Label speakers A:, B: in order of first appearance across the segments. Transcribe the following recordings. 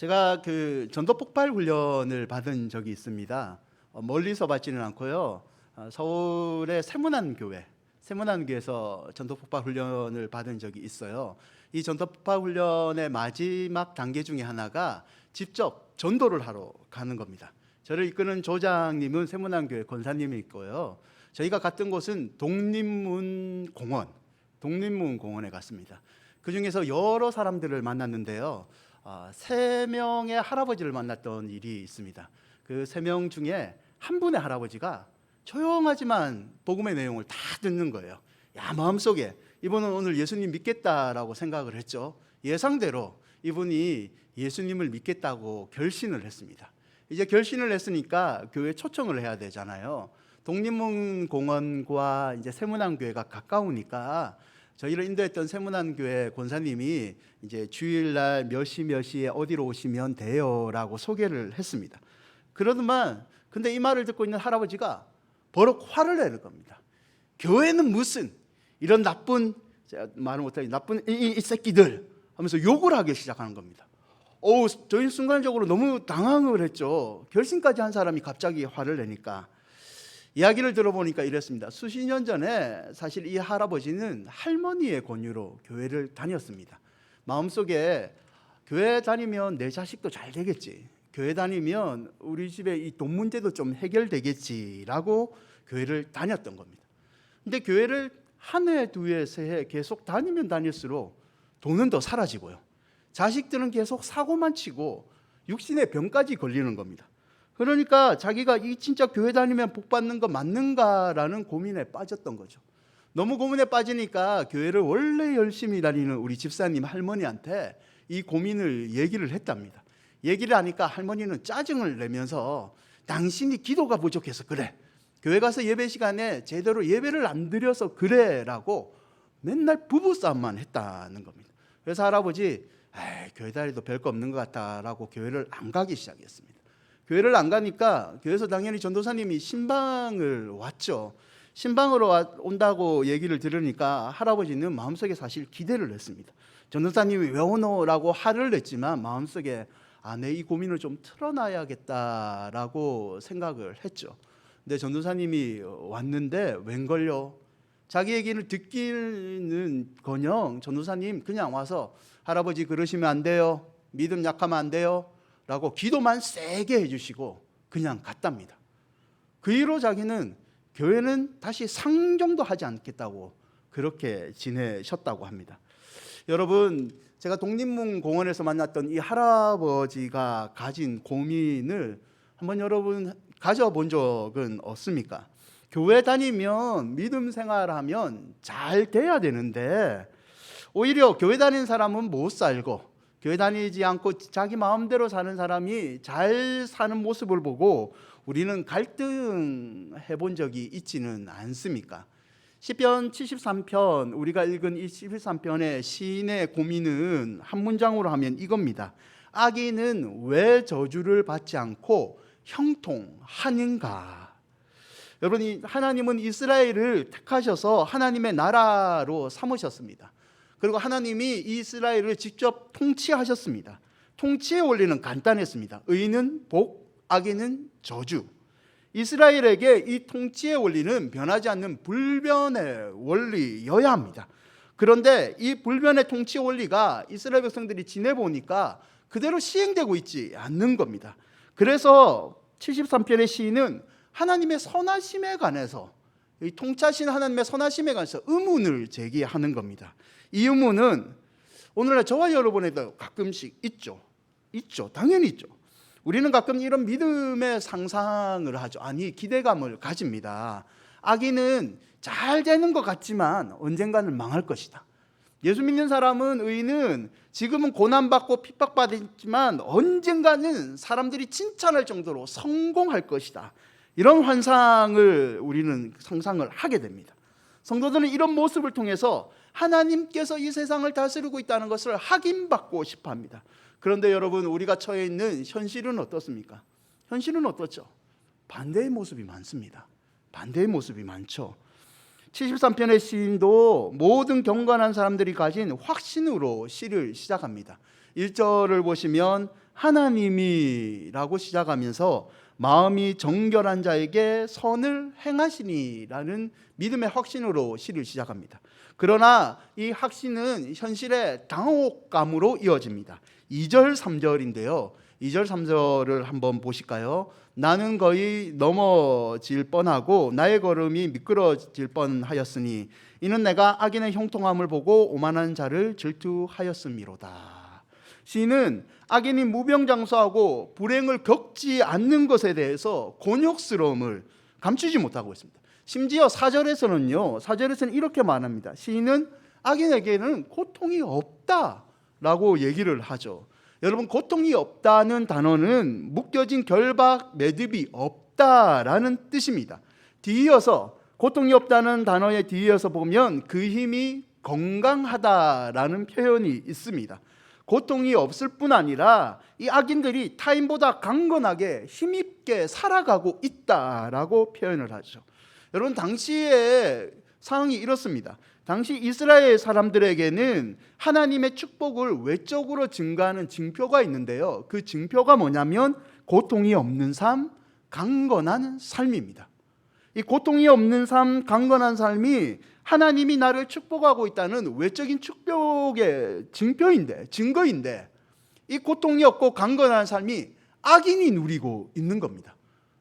A: 제가 그 전도 폭발 훈련을 받은 적이 있습니다. 멀리서 받지는 않고요. 서울의 세문안교에서 전도 폭발 훈련을 받은 적이 있어요. 이 전도 폭발 훈련의 마지막 단계 중에 하나가 직접 전도를 하러 가는 겁니다. 저를 이끄는 조장님은 세문안교회 권사님이 있고요. 저희가 갔던 곳은 독립문공원에 갔습니다. 그 중에서 여러 사람들을 만났는데요. 3명의 할아버지를 만났던 일이 있습니다. 그 3명 중에 한 분의 할아버지가 조용하지만 복음의 내용을 다 듣는 거예요. 마음속에 이분은 오늘 예수님 믿겠다라고 생각을 했죠. 예상대로 이분이 예수님을 믿겠다고 결신을 했습니다. 이제 결신을 했으니까 교회 초청을 해야 되잖아요. 독립문공원과 이제 세문안교회가 가까우니까 저희를 인도했던 세문안교회 권사님이 이제 주일날 몇 시에 어디로 오시면 돼요라고 소개를 했습니다. 그러더만 근데 이 말을 듣고 있는 할아버지가 버럭 화를 내는 겁니다. 교회는 무슨 이런 나쁜, 제가 말을 못하니 나쁜 이 새끼들 하면서 욕을 하기 시작하는 겁니다. 저희 순간적으로 너무 당황을 했죠. 결심까지 한 사람이 갑자기 화를 내니까. 이야기를 들어보니까 이랬습니다. 수십 년 전에 사실 이 할아버지는 할머니의 권유로 교회를 다녔습니다. 마음속에 교회 다니면 내 자식도 잘 되겠지, 교회 다니면 우리 집에 이 돈 문제도 좀 해결되겠지라고 교회를 다녔던 겁니다. 근데 교회를 한 해, 두 해, 세 해 계속 다니면 다닐수록 돈은 더 사라지고요. 자식들은 계속 사고만 치고 육신의 병까지 걸리는 겁니다. 그러니까 자기가 이 진짜 교회 다니면 복 받는 거 맞는가라는 고민에 빠졌던 거죠. 너무 고민에 빠지니까 교회를 원래 열심히 다니는 우리 집사님 할머니한테 이 고민을 얘기를 했답니다. 얘기를 하니까 할머니는 짜증을 내면서 당신이 기도가 부족해서 그래, 교회 가서 예배 시간에 제대로 예배를 안 드려서 그래라고 맨날 부부싸움만 했다는 겁니다. 그래서 할아버지 교회 다니도 별거 없는 것 같다라고 교회를 안 가기 시작했습니다. 교회를 안 가니까 교회에서 당연히 전도사님이 신방을 왔죠. 신방으로 온다고 얘기를 들으니까 할아버지는 마음속에 사실 기대를 했습니다. 전도사님이 왜 오노라고 화를 냈지만 마음속에 내 이 고민을 좀 털어놔야겠다라고 생각을 했죠. 근데 전도사님이 왔는데 웬걸요? 자기 얘기를 듣기는커녕 전도사님 그냥 와서 할아버지 그러시면 안 돼요, 믿음 약하면 안 돼요 라고 기도만 세게 해주시고 그냥 갔답니다. 그 이후로 자기는 교회는 다시 상정도 하지 않겠다고 그렇게 지내셨다고 합니다. 여러분, 제가 독립문공원에서 만났던 이 할아버지가 가진 고민을 한번 여러분 가져본 적은 없습니까? 교회 다니면 믿음 생활하면 잘 돼야 되는데 오히려 교회 다니는 사람은 못 살고 교회 다니지 않고 자기 마음대로 사는 사람이 잘 사는 모습을 보고 우리는 갈등해 본 적이 있지는 않습니까? 시편 73편, 우리가 읽은 이 73편의 시인의 고민은 한 문장으로 하면 이겁니다. 악인은 왜 저주를 받지 않고 형통하는가? 여러분, 하나님은 이스라엘을 택하셔서 하나님의 나라로 삼으셨습니다. 그리고 하나님이 이스라엘을 직접 통치하셨습니다. 통치의 원리는 간단했습니다. 의인은 복, 악인은 저주. 이스라엘에게 이 통치의 원리는 변하지 않는 불변의 원리여야 합니다. 그런데 이 불변의 통치 원리가 이스라엘 백성들이 지내보니까 그대로 시행되고 있지 않는 겁니다. 그래서 73편의 시인은 하나님의 선하심에 관해서, 이 통치하신 하나님의 선하심에 관해서 의문을 제기하는 겁니다. 이 의문은 오늘날 저와 여러분에도 가끔씩 있죠. 당연히 있죠. 우리는 가끔 이런 믿음의 상상을 하죠. 기대감을 가집니다. 악인은 잘 되는 것 같지만 언젠가는 망할 것이다. 예수 믿는 사람은, 의인은 지금은 고난받고 핍박받지만 언젠가는 사람들이 칭찬할 정도로 성공할 것이다. 이런 환상을 우리는 상상을 하게 됩니다. 성도들은 이런 모습을 통해서 하나님께서 이 세상을 다스리고 있다는 것을 확인받고 싶어 합니다. 그런데 여러분, 우리가 처해 있는 현실은 어떻습니까? 현실은 어떻죠? 반대의 모습이 많습니다. 반대의 모습이 많죠. 73편의 시인도 모든 경건한 사람들이 가진 확신으로 시를 시작합니다. 1절을 보시면 하나님이라고 시작하면서 마음이 정결한 자에게 선을 행하시니라는 믿음의 확신으로 시를 시작합니다. 그러나 이 확신은 현실의 당혹감으로 이어집니다. 2절 3절인데요. 2절 3절을 한번 보실까요? 나는 거의 넘어질 뻔하고 나의 걸음이 미끄러질 뻔하였으니 이는 내가 악인의 형통함을 보고 오만한 자를 질투하였음이로다. 시인은 악인이 무병장수하고 불행을 겪지 않는 것에 대해서 곤욕스러움을 감추지 못하고 있습니다. 심지어 4절에서는 이렇게 말합니다. 시인은 악인에게는 고통이 없다라고 얘기를 하죠. 여러분, 고통이 없다는 단어는 묶여진 결박, 매듭이 없다라는 뜻입니다. 뒤이어서 고통이 없다는 단어에 뒤이어서 보면 그 힘이 건강하다라는 표현이 있습니다. 고통이 없을 뿐 아니라 이 악인들이 타인보다 강건하게 힘있게 살아가고 있다라고 표현을 하죠. 여러분, 당시의 상황이 이렇습니다. 당시 이스라엘 사람들에게는 하나님의 축복을 외적으로 증가하는 징표가 있는데요. 그 징표가 뭐냐면 고통이 없는 삶, 강건한 삶입니다. 이 고통이 없는 삶, 강건한 삶이 하나님이 나를 축복하고 있다는 외적인 축복의 증거인데 이 고통이 없고 강건한 삶이 악인이 누리고 있는 겁니다.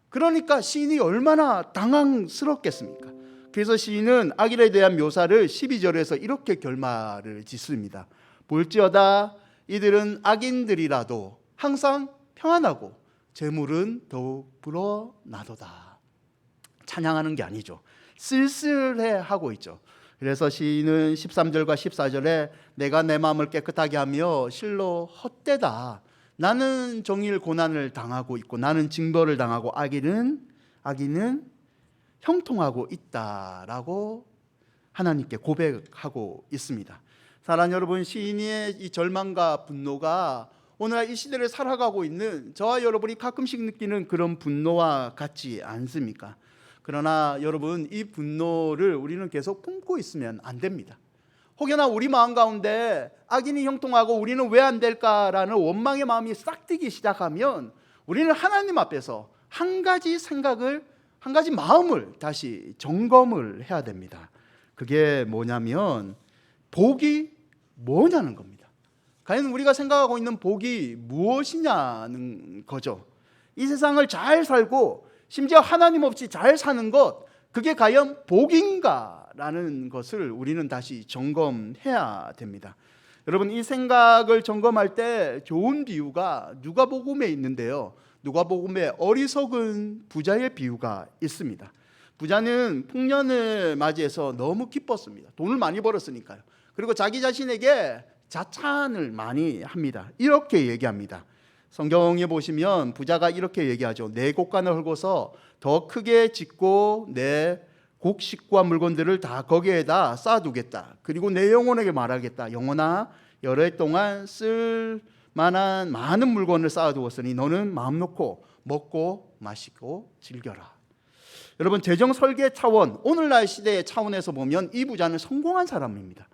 A: 그러니까 시인이 얼마나 당황스럽겠습니까? 그래서 시인은 악인에 대한 묘사를 12절에서 이렇게 결말을 짓습니다. 볼지어다 이들은 악인들이라도 항상 평안하고 재물은 더욱 불어나도다. 찬양하는 게 아니죠. 쓸쓸해하고 있죠. 그래서 시인은 13절과 14절에 내가 내 마음을 깨끗하게 하며 실로 헛되다. 나는 종일 고난을 당하고 있고 나는 징벌을 당하고 악인은 형통하고 있다라고 하나님께 고백하고 있습니다. 사랑하는 여러분, 시인의 이 절망과 분노가 오늘날 이 시대를 살아가고 있는 저와 여러분이 가끔씩 느끼는 그런 분노와 같지 않습니까? 그러나 여러분, 이 분노를 우리는 계속 품고 있으면 안 됩니다. 혹여나 우리 마음 가운데 악인이 형통하고 우리는 왜 안 될까라는 원망의 마음이 싹트기 시작하면 우리는 하나님 앞에서 한 가지 마음을 다시 점검을 해야 됩니다. 그게 뭐냐면 복이 뭐냐는 겁니다. 과연 우리가 생각하고 있는 복이 무엇이냐는 거죠. 이 세상을 잘 살고 심지어 하나님 없이 잘 사는 것, 그게 과연 복인가라는 것을 우리는 다시 점검해야 됩니다. 여러분, 이 생각을 점검할 때 좋은 비유가 누가복음에 있는데요. 누가복음에 어리석은 부자의 비유가 있습니다. 부자는 풍년을 맞이해서 너무 기뻤습니다. 돈을 많이 벌었으니까요. 그리고 자기 자신에게 자찬을 많이 합니다. 이렇게 얘기합니다. 성경에 보시면 부자가 이렇게 얘기하죠. 내 곳간을 헐고서 더 크게 짓고 내 곡식과 물건들을 다 거기에다 쌓아두겠다. 그리고 내 영혼에게 말하겠다. 영혼아, 여러 해 동안 쓸 만한 많은 물건을 쌓아두었으니 너는 마음 놓고 먹고 마시고 즐겨라. 여러분, 재정 설계 차원, 오늘날 시대의 차원에서 보면 이 부자는 성공한 사람입니다.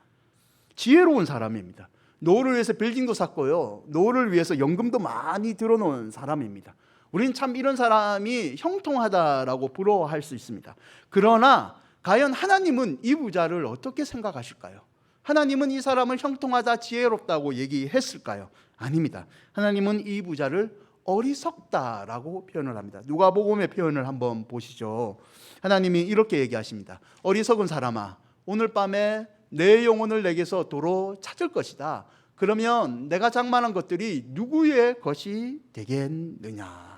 A: 지혜로운 사람입니다. 노후를 위해서 빌딩도 샀고요, 노후를 위해서 연금도 많이 들어놓은 사람입니다. 우리는 참 이런 사람이 형통하다라고 부러워할 수 있습니다. 그러나 과연 하나님은 이 부자를 어떻게 생각하실까요? 하나님은 이 사람을 형통하다, 지혜롭다고 얘기했을까요? 아닙니다. 하나님은 이 부자를 어리석다라고 표현을 합니다. 누가복음의 표현을 한번 보시죠. 하나님이 이렇게 얘기하십니다. 어리석은 사람아, 오늘 밤에 내 영혼을 내게서 도로 찾을 것이다. 그러면 내가 장만한 것들이 누구의 것이 되겠느냐.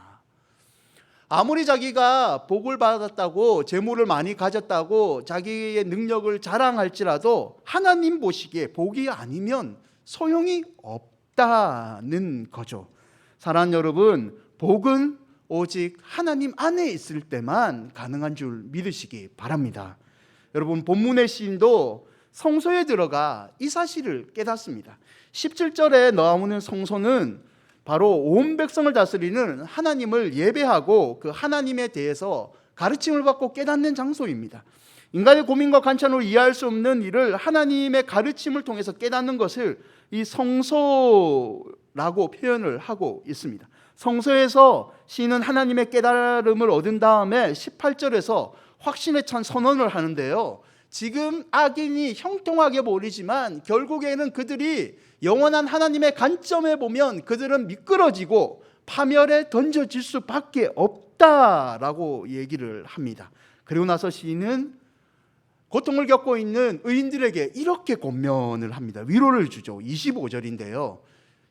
A: 아무리 자기가 복을 받았다고, 재물을 많이 가졌다고 자기의 능력을 자랑할지라도 하나님 보시기에 복이 아니면 소용이 없다는 거죠. 사랑하는 여러분, 복은 오직 하나님 안에 있을 때만 가능한 줄 믿으시기 바랍니다. 여러분, 본문의 시인도 성소에 들어가 이 사실을 깨닫습니다. 17절에 나오는 성소는 바로 온 백성을 다스리는 하나님을 예배하고 그 하나님에 대해서 가르침을 받고 깨닫는 장소입니다. 인간의 고민과 관찰로 이해할 수 없는 일을 하나님의 가르침을 통해서 깨닫는 것을 이 성소라고 표현을 하고 있습니다. 성소에서 시인은 하나님의 깨달음을 얻은 다음에 18절에서 확신에 찬 선언을 하는데요, 지금 악인이 형통하게 보이지만 결국에는 그들이 영원한 하나님의 관점에 보면 그들은 미끄러지고 파멸에 던져질 수밖에 없다라고 얘기를 합니다. 그리고 나서 시인은 고통을 겪고 있는 의인들에게 이렇게 권면을 합니다. 위로를 주죠. 25절인데요.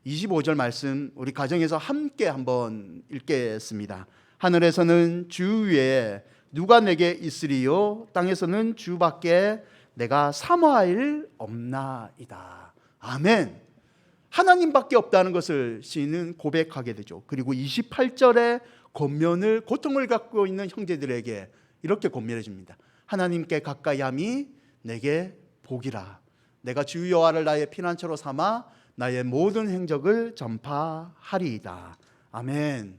A: 25절 말씀 우리 가정에서 함께 한번 읽겠습니다. 하늘에서는 주 위에 누가 내게 있으리요? 땅에서는 주밖에 내가 사모할 없나이다. 아멘. 하나님밖에 없다는 것을 시인은 고백하게 되죠. 그리고 28절에 권면을, 고통을 갖고 있는 형제들에게 이렇게 권면해 줍니다. 하나님께 가까이 함이 내게 복이라. 내가 주 여호와를 나의 피난처로 삼아 나의 모든 행적을 전파하리이다. 아멘.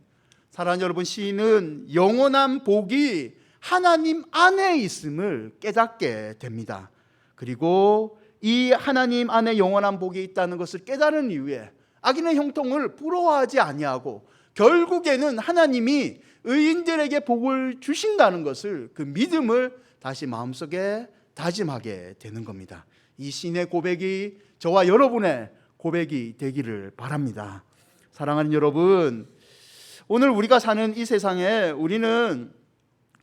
A: 사랑하는 여러분, 시인은 영원한 복이 하나님 안에 있음을 깨닫게 됩니다. 그리고 이 하나님 안에 영원한 복이 있다는 것을 깨달은 이후에 악인의 형통을 부러워하지 아니하고 결국에는 하나님이 의인들에게 복을 주신다는 것을, 그 믿음을 다시 마음속에 다짐하게 되는 겁니다. 이 시인의 고백이 저와 여러분의 고백이 되기를 바랍니다. 사랑하는 여러분, 오늘 우리가 사는 이 세상에 우리는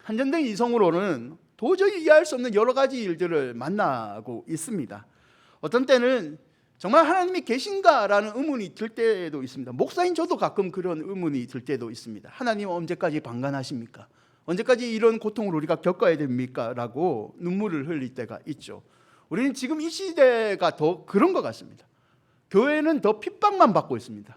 A: 한정된 이성으로는 도저히 이해할 수 없는 여러 가지 일들을 만나고 있습니다. 어떤 때는 정말 하나님이 계신가라는 의문이 들 때도 있습니다. 목사인 저도 가끔 그런 의문이 들 때도 있습니다. 하나님 언제까지 방관하십니까? 언제까지 이런 고통을 우리가 겪어야 됩니까? 라고 눈물을 흘릴 때가 있죠. 우리는 지금 이 시대가 더 그런 것 같습니다. 교회는 더 핍박만 받고 있습니다.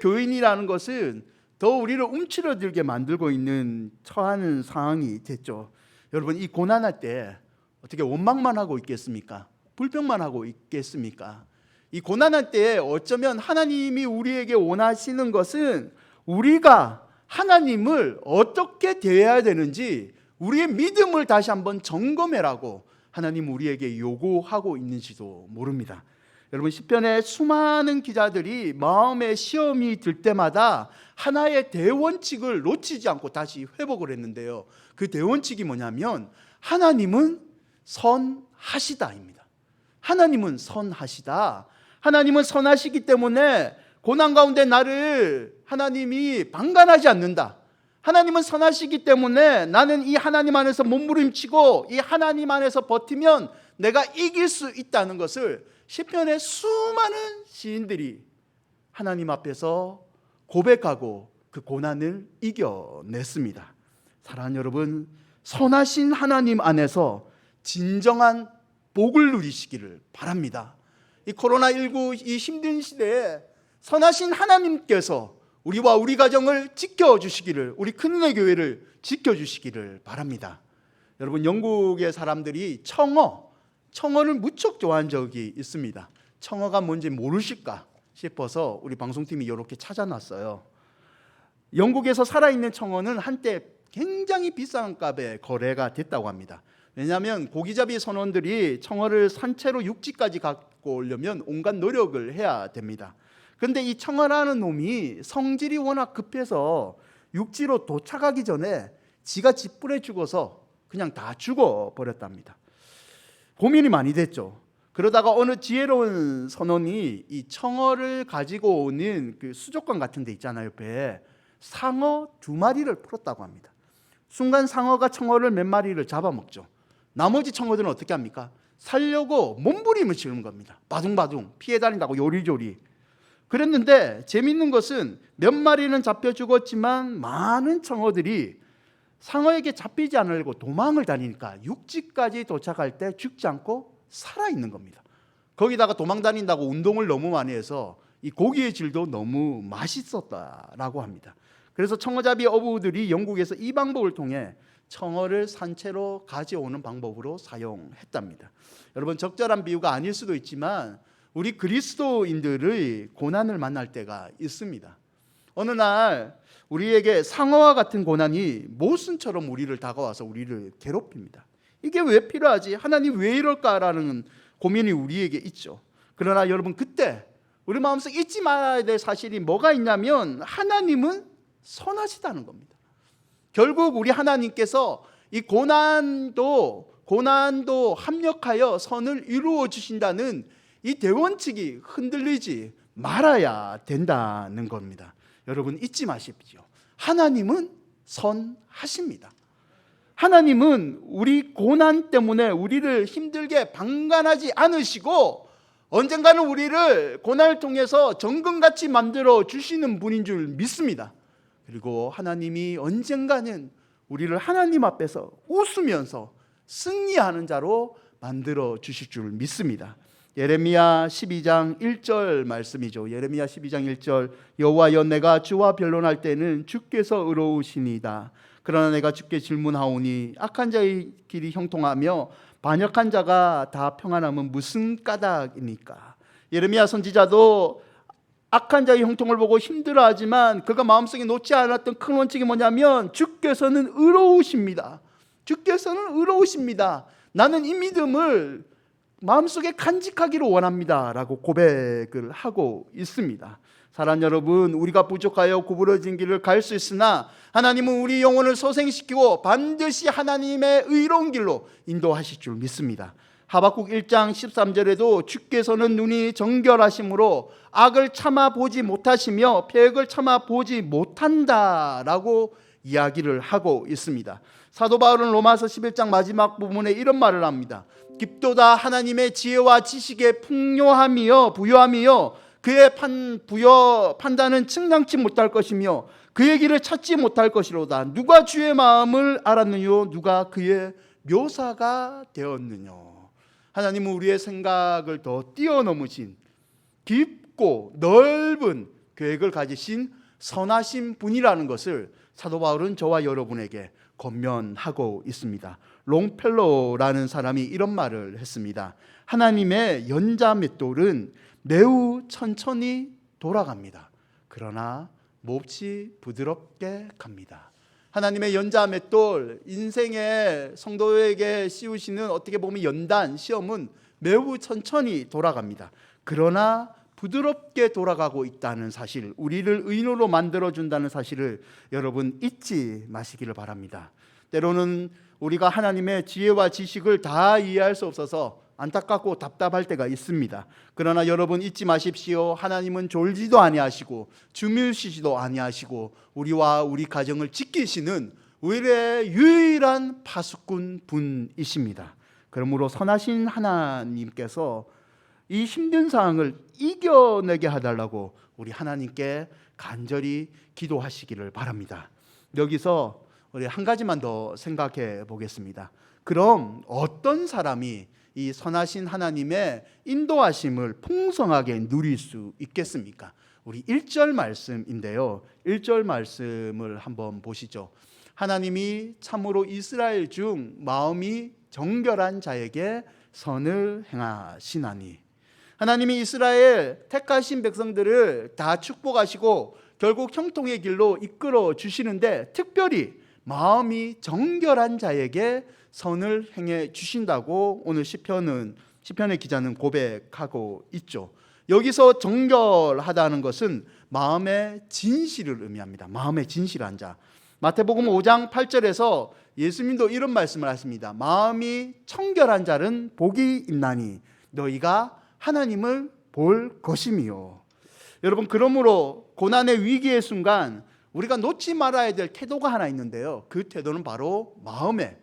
A: 교인이라는 것은 더 우리를 움츠러들게 만들고 있는 처하는 상황이 됐죠. 여러분, 이 고난할 때 어떻게 원망만 하고 있겠습니까? 불평만 하고 있겠습니까? 이 고난할 때 어쩌면 하나님이 우리에게 원하시는 것은 우리가 하나님을 어떻게 대해야 되는지 우리의 믿음을 다시 한번 점검해라고 하나님 우리에게 요구하고 있는지도 모릅니다. 여러분, 시편의 수많은 기자들이 마음의 시험이 들 때마다 하나의 대원칙을 놓치지 않고 다시 회복을 했는데요, 그 대원칙이 뭐냐면 하나님은 선하시다입니다. 하나님은 선하시다. 하나님은 선하시기 때문에 고난 가운데 나를 하나님이 방관하지 않는다. 하나님은 선하시기 때문에 나는 이 하나님 안에서 몸부림치고 이 하나님 안에서 버티면 내가 이길 수 있다는 것을 시편의 수많은 시인들이 하나님 앞에서 고백하고 그 고난을 이겨냈습니다. 사랑하는 여러분, 선하신 하나님 안에서 진정한 복을 누리시기를 바랍니다. 이 코로나19 이 힘든 시대에 선하신 하나님께서 우리와 우리 가정을 지켜주시기를, 우리 큰은혜 교회를 지켜주시기를 바랍니다. 여러분, 영국의 사람들이 청어를 무척 좋아한 적이 있습니다. 청어가 뭔지 모르실까 싶어서 우리 방송팀이 이렇게 찾아놨어요. 영국에서 살아있는 청어는 한때 굉장히 비싼 값에 거래가 됐다고 합니다. 왜냐하면 고기잡이 선원들이 청어를 산채로 육지까지 갖고 오려면 온갖 노력을 해야 됩니다. 그런데 이 청어라는 놈이 성질이 워낙 급해서 육지로 도착하기 전에 지가 짓불에 죽어서 그냥 다 죽어버렸답니다. 고민이 많이 됐죠. 그러다가 어느 지혜로운 선원이 이 청어를 가지고 오는 그 수족관 같은 데 있잖아요, 옆에 상어 2마리를 풀었다고 합니다. 순간 상어가 청어를 몇 마리를 잡아먹죠. 나머지 청어들은 어떻게 합니까? 살려고 몸부림을 치는 겁니다. 바둥바둥 피해 다닌다고 요리조리. 그랬는데 재밌는 것은 몇 마리는 잡혀 죽었지만 많은 청어들이 상어에게 잡히지 않으려고 도망을 다니니까 육지까지 도착할 때 죽지 않고 살아있는 겁니다. 거기다가 도망 다닌다고 운동을 너무 많이 해서 이 고기의 질도 너무 맛있었다라고 합니다. 그래서 청어잡이 어부들이 영국에서 이 방법을 통해 청어를 산채로 가져오는 방법으로 사용했답니다. 여러분, 적절한 비유가 아닐 수도 있지만 우리 그리스도인들의 고난을 만날 때가 있습니다. 어느 날 우리에게 상어와 같은 고난이 모순처럼 우리를 다가와서 우리를 괴롭힙니다. 이게 왜 필요하지? 하나님 왜 이럴까라는 고민이 우리에게 있죠. 그러나 여러분, 그때 우리 마음속에 잊지 말아야 될 사실이 뭐가 있냐면 하나님은 선하시다는 겁니다. 결국 우리 하나님께서 이 고난도 합력하여 선을 이루어 주신다는 이 대원칙이 흔들리지 말아야 된다는 겁니다. 여러분, 잊지 마십시오. 하나님은 선하십니다. 하나님은 우리 고난 때문에 우리를 힘들게 방관하지 않으시고 언젠가는 우리를 고난을 통해서 정금같이 만들어 주시는 분인 줄 믿습니다. 그리고 하나님이 언젠가는 우리를 하나님 앞에서 웃으면서 승리하는 자로 만들어 주실 줄 믿습니다. 예레미야 12장 1절 말씀이죠. 예레미야 12장 1절, 여호와여, 내가 주와 변론할 때는 주께서 의로우시니이다. 그러나 내가 주께 질문하오니 악한 자의 길이 형통하며 반역한 자가 다 평안함은 무슨 까닭입니까? 예레미야 선지자도 악한 자의 형통을 보고 힘들어하지만 그가 마음속에 놓지 않았던 큰 원칙이 뭐냐면 주께서는 의로우십니다. 주께서는 의로우십니다. 나는 이 믿음을 마음속에 간직하기를 원합니다 라고 고백을 하고 있습니다. 사랑하는 여러분, 우리가 부족하여 구부러진 길을 갈 수 있으나 하나님은 우리 영혼을 소생시키고 반드시 하나님의 의로운 길로 인도하실 줄 믿습니다. 하박국 1장 13절에도 주께서는 눈이 정결하심으로 악을 참아보지 못하시며 패역을 참아보지 못한다라고 이야기를 하고 있습니다. 사도 바울은 로마서 11장 마지막 부분에 이런 말을 합니다. 깊도다 하나님의 지혜와 지식에 풍요함이여 부요함이여 그의 판단은 측량치 못할 것이며 그의 길을 찾지 못할 것이로다. 누가 주의 마음을 알았느뇨? 누가 그의 묘사가 되었느뇨? 하나님은 우리의 생각을 더 뛰어넘으신 깊고 넓은 계획을 가지신 선하신 분이라는 것을 사도 바울은 저와 여러분에게 권면하고 있습니다. 롱펠로라는 사람이 이런 말을 했습니다. 하나님의 연자맷돌은 매우 천천히 돌아갑니다. 그러나 몹시 부드럽게 갑니다. 하나님의 연자맷돌, 인생의 성도에게 씌우시는 어떻게 보면 연단, 시험은 매우 천천히 돌아갑니다. 그러나 부드럽게 돌아가고 있다는 사실, 우리를 의인으로 만들어준다는 사실을 여러분 잊지 마시기를 바랍니다. 때로는 우리가 하나님의 지혜와 지식을 다 이해할 수 없어서 안타깝고 답답할 때가 있습니다. 그러나 여러분 잊지 마십시오. 하나님은 졸지도 아니하시고 주무시지도 아니하시고 우리와 우리 가정을 지키시는 우리의 유일한 파수꾼 분이십니다. 그러므로 선하신 하나님께서 이 힘든 상황을 이겨내게 해달라고 우리 하나님께 간절히 기도하시기를 바랍니다. 여기서 우리 한 가지만 더 생각해 보겠습니다. 그럼 어떤 사람이 이 선하신 하나님의 인도하심을 풍성하게 누릴 수 있겠습니까? 우리 1절 말씀인데요. 1절 말씀을 한번 보시죠. 하나님이 참으로 이스라엘 중 마음이 정결한 자에게 선을 행하시나니. 하나님이 이스라엘 택하신 백성들을 다 축복하시고 결국 형통의 길로 이끌어 주시는데 특별히 마음이 정결한 자에게 선을 행해 주신다고 오늘 시편의 기자는 고백하고 있죠. 여기서 정결하다는 것은 마음의 진실을 의미합니다. 마음의 진실한 자. 마태복음 5장 8절에서 예수님도 이런 말씀을 하십니다. 마음이 청결한 자는 복이 있나니 너희가 하나님을 볼 것이미요. 여러분, 그러므로 고난의 위기의 순간 우리가 놓지 말아야 될 태도가 하나 있는데요. 그 태도는 바로 마음의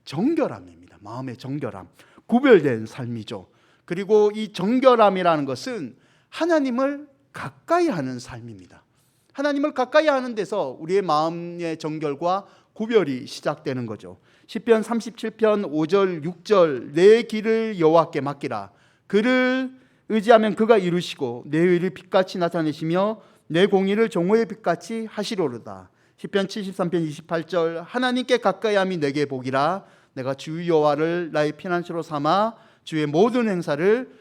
A: 정결함입니다. 마음의 정결함, 구별된 삶이죠. 그리고 이 정결함이라는 것은 하나님을 가까이 하는 삶입니다. 하나님을 가까이 하는 데서 우리의 마음의 정결과 구별이 시작되는 거죠. 시편 37편 5절 6절 내 길을 여호와께 맡기라. 그를 의지하면 그가 이루시고 내 의를 빛같이 나타내시며 내 공의를 정오의 빛같이 하시로르다. 시편 73편 28절 하나님께 가까이함이 내게 복이라. 내가 주 여호와를 나의 피난처로 삼아 주의 모든 행사를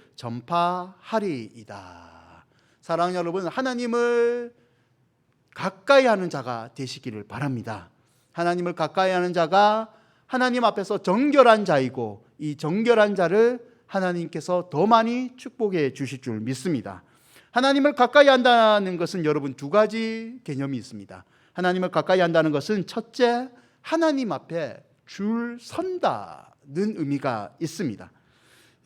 A: 전파하리이다. 사랑하는 여러분, 하나님을 가까이 하는 자가 되시기를 바랍니다. 하나님을 가까이 하는 자가 하나님 앞에서 정결한 자이고 이 정결한 자를 하나님께서 더 많이 축복해 주실 줄 믿습니다. 하나님을 가까이 한다는 것은 여러분 두 가지 개념이 있습니다. 하나님을 가까이 한다는 것은 첫째, 하나님 앞에 줄 선다는 의미가 있습니다.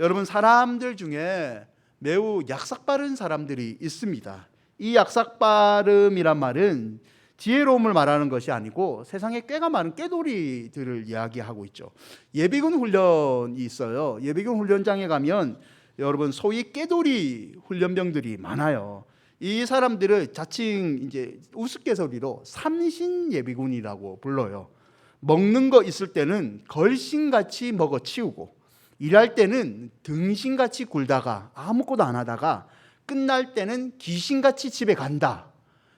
A: 여러분, 사람들 중에 매우 약삭빠른 사람들이 있습니다. 이 약삭빠름이란 말은 지혜로움을 말하는 것이 아니고 세상에 꽤가 많은 꾀돌이들을 이야기하고 있죠. 예비군 훈련이 있어요. 예비군 훈련장에 가면 여러분 소위 꾀돌이 훈련병들이 많아요. 이 사람들을 자칭 이제 우스갯소리로 삼신 예비군이라고 불러요. 먹는 거 있을 때는 걸신같이 먹어 치우고, 일할 때는 등신같이 굴다가 아무것도 안 하다가 끝날 때는 귀신같이 집에 간다.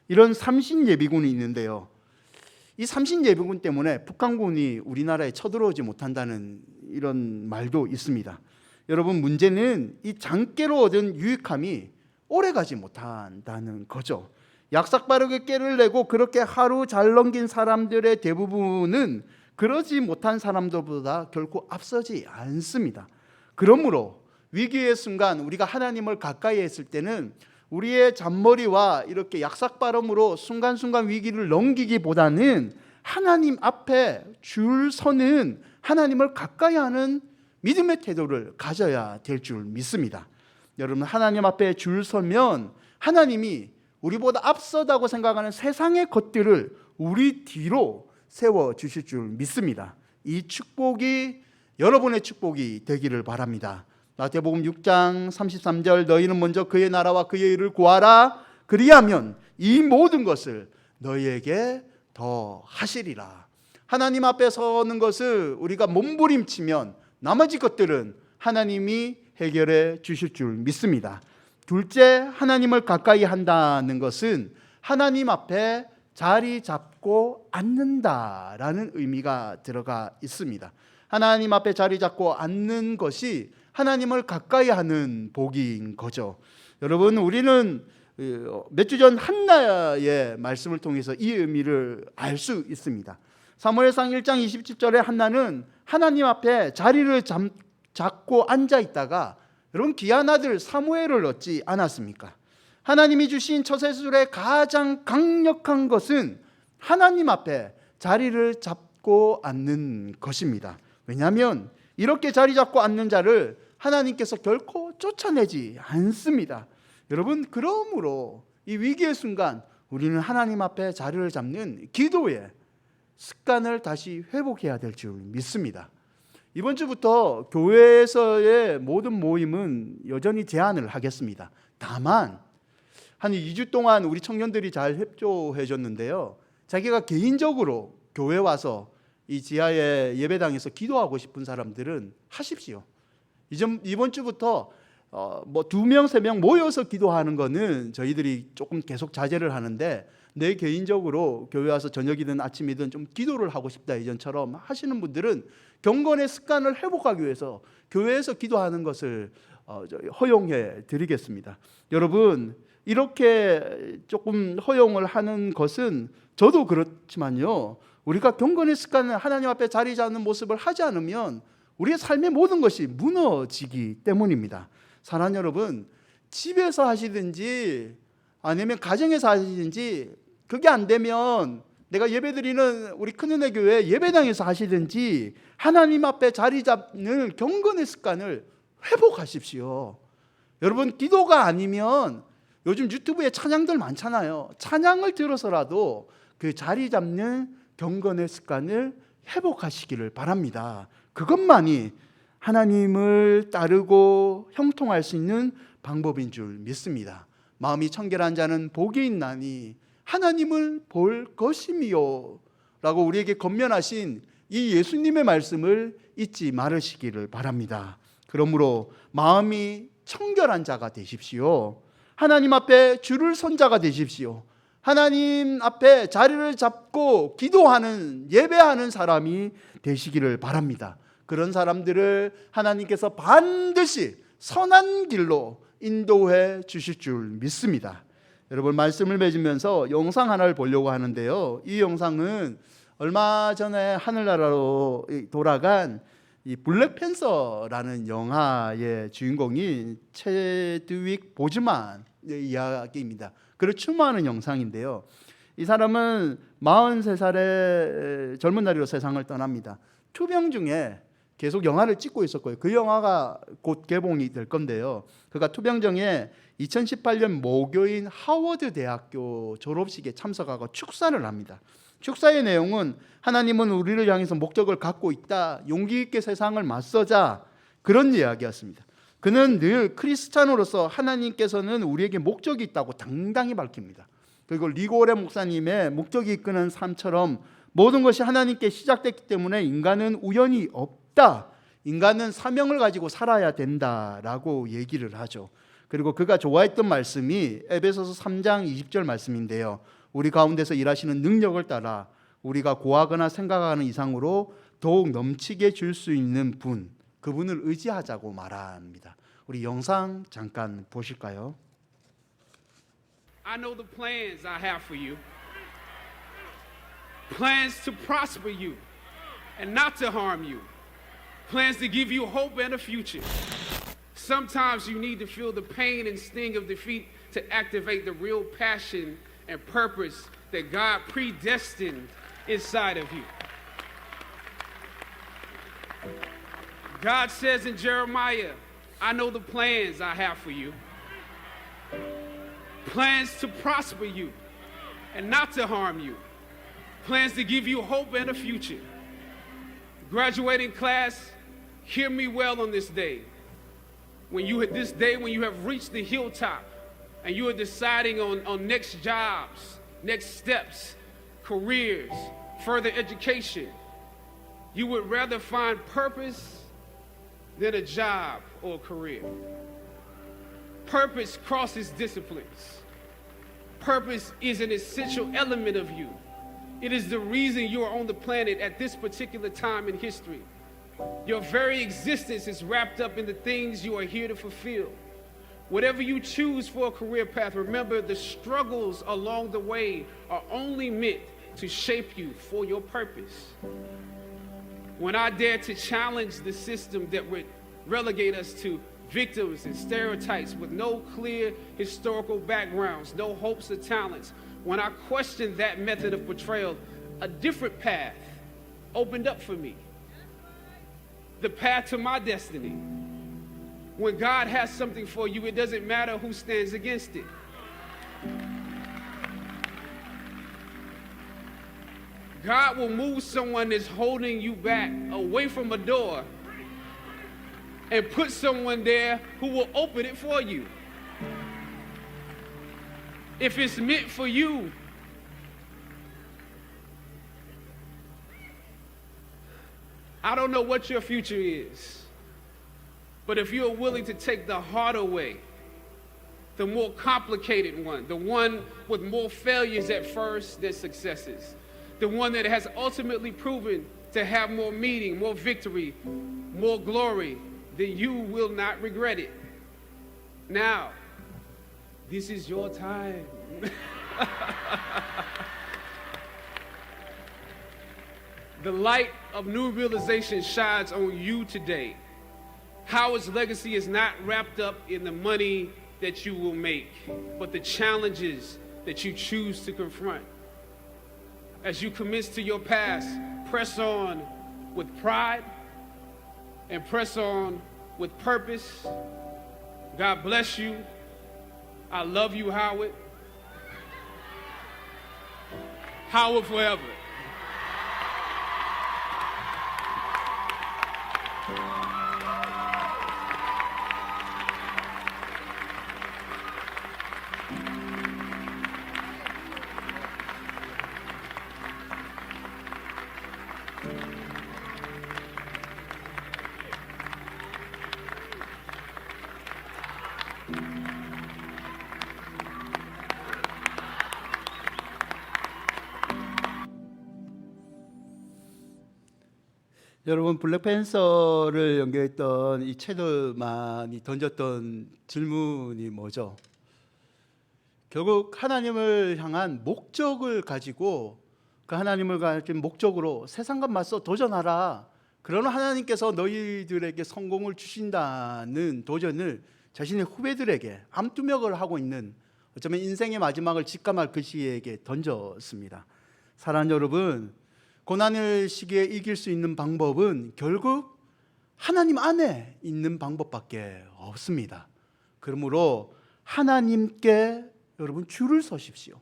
A: 이런 삼신 예비군이 있는데요. 이 삼신 예비군 때문에 북한군이 우리나라에 쳐들어오지 못한다는 이런 말도 있습니다. 여러분, 문제는 이 장깨로 얻은 유익함이 오래가지 못한다는 거죠. 약삭빠르게 깨를 내고 그렇게 하루 잘 넘긴 사람들의 대부분은 그러지 못한 사람들보다 결코 앞서지 않습니다. 그러므로 위기의 순간 우리가 하나님을 가까이 했을 때는 우리의 잔머리와 이렇게 약삭빠름으로 순간순간 위기를 넘기기보다는 하나님 앞에 줄 서는 하나님을 가까이 하는 믿음의 태도를 가져야 될 줄 믿습니다. 여러분, 하나님 앞에 줄 서면 하나님이 우리보다 앞서다고 생각하는 세상의 것들을 우리 뒤로 세워주실 줄 믿습니다. 이 축복이 여러분의 축복이 되기를 바랍니다. 마태복음 6장 33절, 너희는 먼저 그의 나라와 그의 의를 구하라. 그리하면 이 모든 것을 너희에게 더 하시리라. 하나님 앞에 서는 것을 우리가 몸부림치면 나머지 것들은 하나님이 해결해 주실 줄 믿습니다. 둘째, 하나님을 가까이 한다는 것은 하나님 앞에 자리 잡고 앉는다라는 의미가 들어가 있습니다. 하나님 앞에 자리 잡고 앉는 것이 하나님을 가까이 하는 복인 거죠. 여러분, 우리는 몇 주 전 한나의 말씀을 통해서 이 의미를 알 수 있습니다. 사무엘상 1장 27절에 한나는 하나님 앞에 자리를 잡고 앉아 있다가 여러분 귀한 아들 사무엘을 얻지 않았습니까? 하나님이 주신 처세술의 가장 강력한 것은 하나님 앞에 자리를 잡고 앉는 것입니다. 왜냐하면 이렇게 자리 잡고 앉는 자를 하나님께서 결코 쫓아내지 않습니다. 여러분, 그러므로 이 위기의 순간 우리는 하나님 앞에 자리를 잡는 기도의 습관을 다시 회복해야 될 줄 믿습니다. 이번 주부터 교회에서의 모든 모임은 여전히 제한을 하겠습니다. 다만 한 2주 동안 우리 청년들이 잘 협조해 줬는데요, 자기가 개인적으로 교회 와서 이 지하의 예배당에서 기도하고 싶은 사람들은 하십시오. 이번 주부터 2명, 3명 모여서 기도하는 거는 저희들이 조금 계속 자제를 하는데, 내 개인적으로 교회 와서 저녁이든 아침이든 좀 기도를 하고 싶다 이전처럼 하시는 분들은 경건의 습관을 회복하기 위해서 교회에서 기도하는 것을 허용해 드리겠습니다. 여러분, 이렇게 조금 허용을 하는 것은 저도 그렇지만요, 우리가 경건의 습관을 하나님 앞에 자리 잡는 모습을 하지 않으면 우리의 삶의 모든 것이 무너지기 때문입니다. 사랑하는 여러분, 집에서 하시든지 아니면 가정에서 하시든지 그게 안 되면 내가 예배드리는 우리 큰은혜 교회 예배당에서 하시든지 하나님 앞에 자리 잡는 경건의 습관을 회복하십시오. 여러분, 기도가 아니면 요즘 유튜브에 찬양들 많잖아요. 찬양을 들어서라도 그 자리 잡는 경건의 습관을 회복하시기를 바랍니다. 그것만이 하나님을 따르고 형통할 수 있는 방법인 줄 믿습니다. 마음이 청결한 자는 복이 있나니 하나님을 볼 것이미요 라고 우리에게 권면하신 이 예수님의 말씀을 잊지 말으시기를 바랍니다. 그러므로 마음이 청결한 자가 되십시오. 하나님 앞에 줄을 선 자가 되십시오. 하나님 앞에 자리를 잡고 기도하는, 예배하는 사람이 되시기를 바랍니다. 그런 사람들을 하나님께서 반드시 선한 길로 인도해 주실 줄 믿습니다. 여러분, 말씀을 맺으면서 영상 하나를 보려고 하는데요, 이 영상은 얼마 전에 하늘나라로 돌아간 이 블랙팬서라는 영화의 주인공이 체드윅 보즈만의 이야기입니다. 그를 추모하는 영상인데요. 이 사람은 43살의 젊은 나이로 세상을 떠납니다. 투병 중에 계속 영화를 찍고 있었고요. 그 영화가 곧 개봉이 될 건데요. 그가 투병 중에 2018년 모교인 하워드 대학교 졸업식에 참석하고 축사를 합니다. 축사의 내용은 하나님은 우리를 향해서 목적을 갖고 있다, 용기 있게 세상을 맞서자, 그런 이야기였습니다. 그는 늘 크리스찬으로서 하나님께서는 우리에게 목적이 있다고 당당히 밝힙니다. 그리고 리고레 목사님의 목적이 이끄는 삶처럼 모든 것이 하나님께 시작됐기 때문에 인간은 우연이 없다, 인간은 사명을 가지고 살아야 된다라고 얘기를 하죠. 그리고 그가 좋아했던 말씀이 에베소서 3장 20절 말씀인데요. 우리 가운데서 일하시는 능력을 따라 우리가 고하거나 생각하는 이상으로 더욱 넘치게 줄 수 있는 분, 그분을 의지하자고 말합니다. 우리 영상 잠깐 보실까요?
B: I know the plans I have for you. Plans to prosper you and not to harm you. Plans to give you hope and a future. Sometimes you need to feel the pain and sting of defeat to activate the real passion and purpose that God predestined inside of you. God says in Jeremiah, I know the plans I have for you. Plans to prosper you and not to harm you. Plans to give you hope and a future. Graduating class, hear me well on this day. When you have reached the hilltop and you are deciding on next jobs, next steps, careers, further education, you would rather find purpose than a job or a career. Purpose crosses disciplines. Purpose is an essential element of you. It is the reason you are on the planet at this particular time in history. Your very existence is wrapped up in the things you are here to fulfill. Whatever you choose for a career path, remember the struggles along the way are only meant to shape you for your purpose. When I dare to challenge the system that would relegate us to victims and stereotypes with no clear historical backgrounds, no hopes or talents, when I questioned that method of portrayal, a different path opened up for me. The path to my destiny. When God has something for you, it doesn't matter who stands against it. God will move someone that's holding you back away from a door and put someone there who will open it for you. If it's meant for you, I don't know what your future is, but if you're willing to take the harder way, the more complicated one, the one with more failures at first than successes, the one that has ultimately proven to have more meaning, more victory, more glory, then you will not regret it. Now, this is your time. The light of new realization shines on you today. Howard's legacy is not wrapped up in the money that you will make, but the challenges that you choose to confront. As you commit to your past, press on with pride and press on with purpose. God bless you. I love you, Howard. Howard forever.
A: 여러분, 블랙팬서를 연기했던 이 체드만이 던졌던 질문이 뭐죠? 결국 하나님을 향한 목적을 가지고 그 하나님을 가진 목적으로 세상과 맞서 도전하라. 그러나 하나님께서 너희들에게 성공을 주신다는 도전을 자신의 후배들에게 암투명을 하고 있는, 어쩌면 인생의 마지막을 직감할 그 시에게 던졌습니다. 사랑하는 여러분, 고난의 시기에 이길 수 있는 방법은 결국 하나님 안에 있는 방법밖에 없습니다. 그러므로 하나님께 여러분 줄을 서십시오.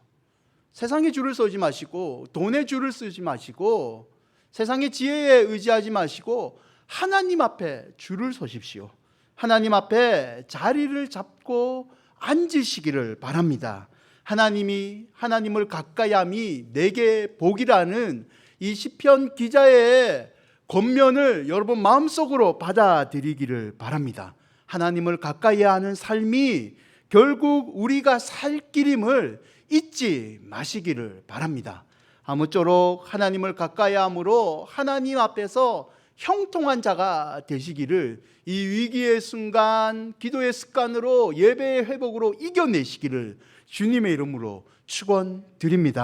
A: 세상에 줄을 서지 마시고, 돈에 줄을 쓰지 마시고, 세상의 지혜에 의지하지 마시고 하나님 앞에 줄을 서십시오. 하나님 앞에 자리를 잡고 앉으시기를 바랍니다. 하나님을 가까이함이 내게 복이라는 이 시편 기자의 권면을 여러분 마음속으로 받아들이기를 바랍니다. 하나님을 가까이하는 삶이 결국 우리가 살 길임을 잊지 마시기를 바랍니다. 아무쪼록 하나님을 가까이함으로 하나님 앞에서 형통한 자가 되시기를, 이 위기의 순간 기도의 습관으로 예배의 회복으로 이겨내시기를 주님의 이름으로 축원드립니다.